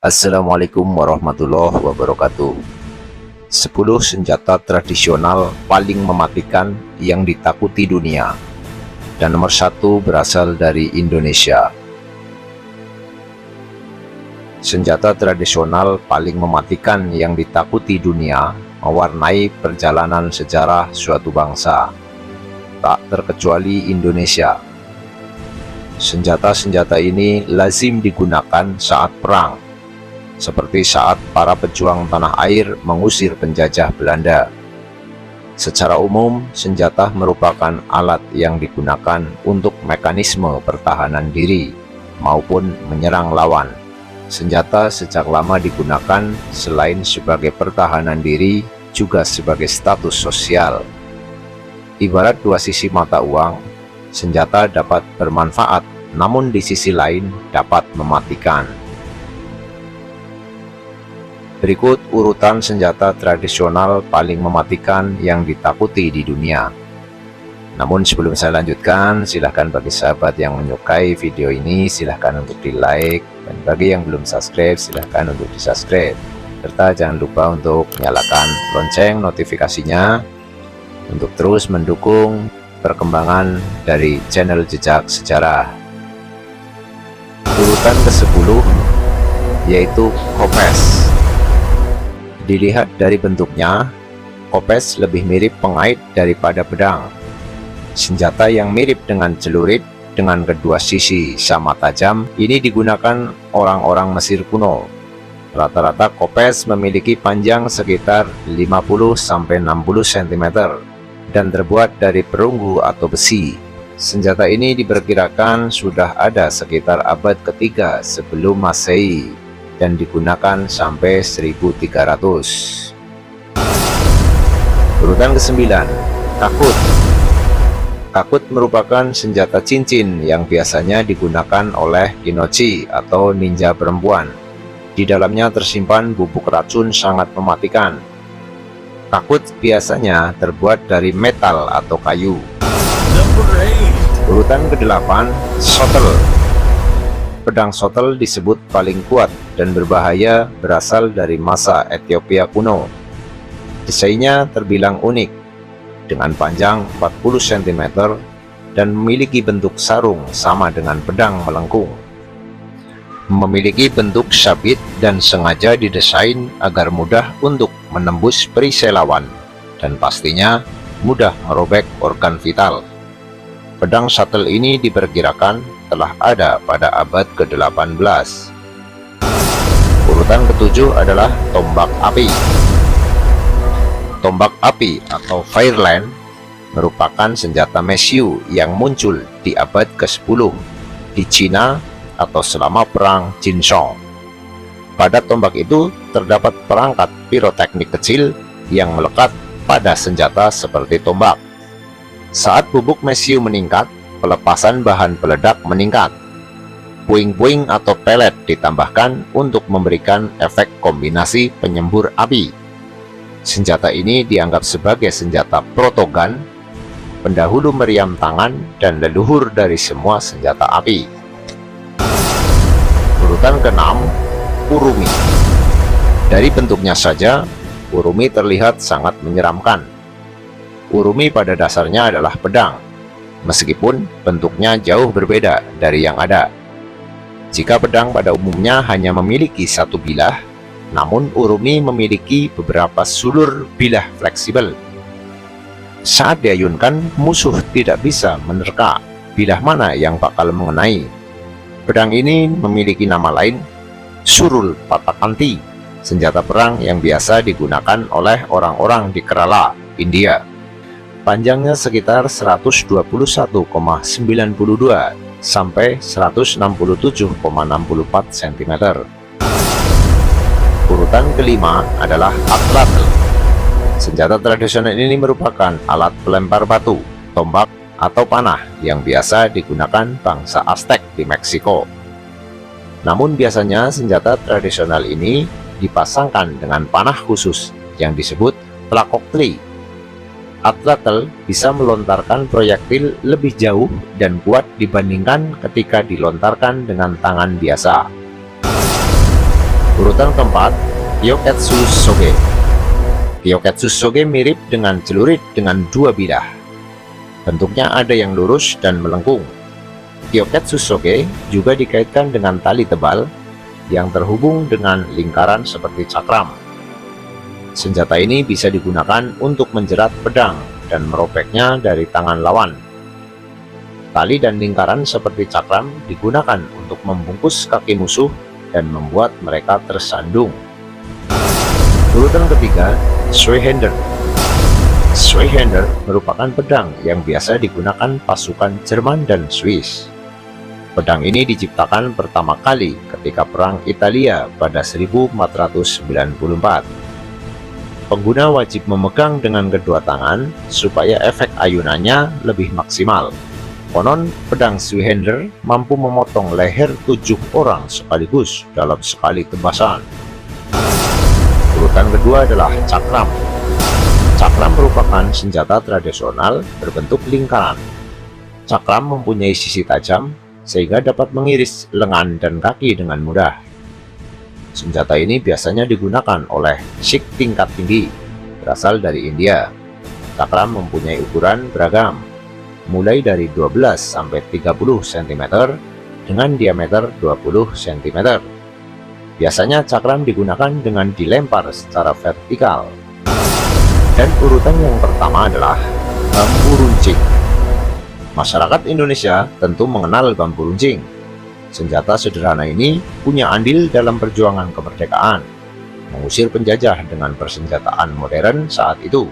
Assalamualaikum warahmatullahi wabarakatuh. 10 senjata tradisional paling mematikan yang ditakuti dunia. Dan nomor 1 berasal dari Indonesia. Senjata tradisional paling mematikan yang ditakuti dunia mewarnai perjalanan sejarah suatu bangsa, tak terkecuali Indonesia. Senjata-senjata ini lazim digunakan saat perang, seperti saat para pejuang tanah air mengusir penjajah Belanda. Secara umum, senjata merupakan alat yang digunakan untuk mekanisme pertahanan diri maupun menyerang lawan. Senjata sejak lama digunakan selain sebagai pertahanan diri, juga sebagai status sosial. Ibarat dua sisi mata uang, senjata dapat bermanfaat, namun di sisi lain dapat mematikan. Berikut urutan senjata tradisional paling mematikan yang ditakuti di dunia. Namun sebelum saya lanjutkan, silahkan bagi sahabat yang menyukai video ini, silahkan untuk di like, dan bagi yang belum subscribe, silahkan untuk di subscribe, serta jangan lupa untuk nyalakan lonceng notifikasinya untuk terus mendukung perkembangan dari channel Jejak Sejarah. Urutan ke-10 yaitu kopes. Dilihat dari bentuknya, kopes lebih mirip pengait daripada pedang. Senjata yang mirip dengan celurit dengan kedua sisi sama tajam ini digunakan orang-orang Mesir kuno. Rata-rata kopes memiliki panjang sekitar 50-60 cm dan terbuat dari perunggu atau besi. Senjata ini diperkirakan sudah ada sekitar abad ketiga sebelum Masehi dan digunakan sampai 1300. Urutan ke-9, kakut. Kakut merupakan senjata cincin yang biasanya digunakan oleh kinochi atau ninja perempuan. Di dalamnya tersimpan bubuk racun sangat mematikan. Kakut biasanya terbuat dari metal atau kayu. Urutan ke-8, shottle. Pedang shottle disebut paling kuat dan berbahaya berasal dari masa Ethiopia kuno. Desainnya terbilang unik, dengan panjang 40 cm dan memiliki bentuk sarung sama dengan pedang melengkung. Memiliki bentuk sabit dan sengaja didesain agar mudah untuk menembus perisai lawan dan pastinya mudah merobek organ vital. Pedang shottle ini diperkirakan telah ada pada abad ke-18. Urutan ke-7 adalah tombak api. Tombak api atau fireland merupakan senjata Mesyu yang muncul di abad ke-10 di Cina atau selama perang Jinsong. Pada tombak itu terdapat perangkat piroteknik kecil yang melekat pada senjata seperti tombak. Saat bubuk Mesyu meningkat, pelepasan bahan peledak meningkat. Puing-puing atau pelet ditambahkan untuk memberikan efek kombinasi penyembur api. Senjata ini dianggap sebagai senjata protogun, pendahulu meriam tangan dan leluhur dari semua senjata api. Urutan ke-6, urumi. Dari bentuknya saja, urumi terlihat sangat menyeramkan. Urumi pada dasarnya adalah pedang, meskipun bentuknya jauh berbeda dari yang ada. Jika pedang pada umumnya hanya memiliki satu bilah, namun urumi memiliki beberapa sulur bilah fleksibel. Saat diayunkan, musuh tidak bisa menerka bilah mana yang bakal mengenai. Pedang ini memiliki nama lain, surul patakanti, senjata perang yang biasa digunakan oleh orang-orang di Kerala, India. Panjangnya sekitar 121,92 sampai 167,64 cm. Urutan ke-5 adalah atlatl. Senjata tradisional ini merupakan alat pelempar batu, tombak, atau panah yang biasa digunakan bangsa Aztec di Meksiko. Namun biasanya senjata tradisional ini dipasangkan dengan panah khusus yang disebut tlacochtli. Atlatl bisa melontarkan proyektil lebih jauh dan kuat dibandingkan ketika dilontarkan dengan tangan biasa. Urutan keempat, Gyoketsu Soge. Gyoketsu Soge mirip dengan celurit dengan dua bilah. Bentuknya ada yang lurus dan melengkung. Gyoketsu Soge juga dikaitkan dengan tali tebal yang terhubung dengan lingkaran seperti cakram. Senjata ini bisa digunakan untuk menjerat pedang dan merobeknya dari tangan lawan. Tali dan lingkaran seperti cakram digunakan untuk membungkus kaki musuh dan membuat mereka tersandung. Urutan ketiga, Zweihander. Zweihander merupakan pedang yang biasa digunakan pasukan Jerman dan Swiss. Pedang ini diciptakan pertama kali ketika Perang Italia pada 1494. Pengguna wajib memegang dengan kedua tangan supaya efek ayunannya lebih maksimal. Konon, pedang Zweihander mampu memotong leher 7 orang sekaligus dalam sekali tebasan. Urutan kedua adalah cakram. Cakram merupakan senjata tradisional berbentuk lingkaran. Cakram mempunyai sisi tajam sehingga dapat mengiris lengan dan kaki dengan mudah. Senjata ini biasanya digunakan oleh Sikh tingkat tinggi, berasal dari India. Cakram mempunyai ukuran beragam, mulai dari 12 sampai 30 cm dengan diameter 20 cm. Biasanya cakram digunakan dengan dilempar secara vertikal. Dan urutan yang pertama adalah bambu runcing. Masyarakat Indonesia tentu mengenal bambu runcing. Senjata sederhana ini punya andil dalam perjuangan kemerdekaan, mengusir penjajah dengan persenjataan modern saat itu.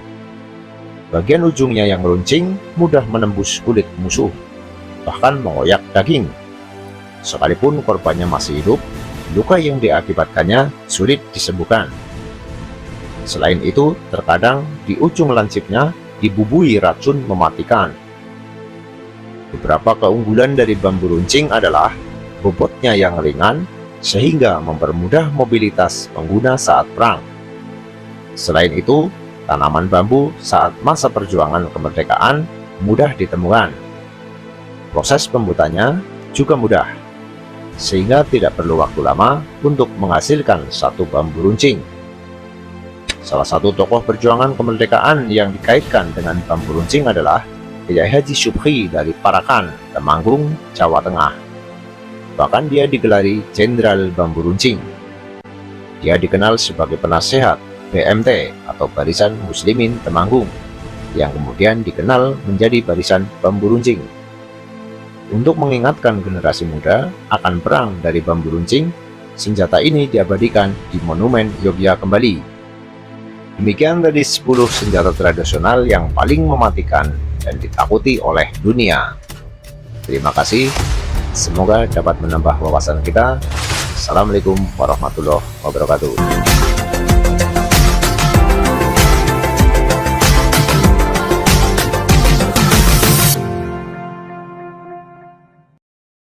Bagian ujungnya yang meruncing mudah menembus kulit musuh, bahkan mengoyak daging. Sekalipun korbannya masih hidup, luka yang diakibatkannya sulit disembuhkan. Selain itu, terkadang di ujung lancipnya dibubui racun mematikan. Beberapa keunggulan dari bambu runcing adalah bobotnya yang ringan sehingga mempermudah mobilitas pengguna saat perang. Selain itu, tanaman bambu saat masa perjuangan kemerdekaan mudah ditemukan. Proses pembuatannya juga mudah, sehingga tidak perlu waktu lama untuk menghasilkan satu bambu runcing. Salah satu tokoh perjuangan kemerdekaan yang dikaitkan dengan bambu runcing adalah Kyai Haji Subhi dari Parakan, Temanggung, Jawa Tengah. Bahkan dia digelari Jenderal Bambu Runcing. Dia dikenal sebagai penasehat BMT atau Barisan Muslimin Temanggung, yang kemudian dikenal menjadi Barisan Bambu Runcing. Untuk mengingatkan generasi muda akan perang dari bambu runcing, senjata ini diabadikan di Monumen Yogyakarta kembali. Demikian tadi 10 senjata tradisional yang paling mematikan dan ditakuti oleh dunia. Terima kasih. Semoga dapat menambah wawasan kita. Assalamualaikum warahmatullahi wabarakatuh.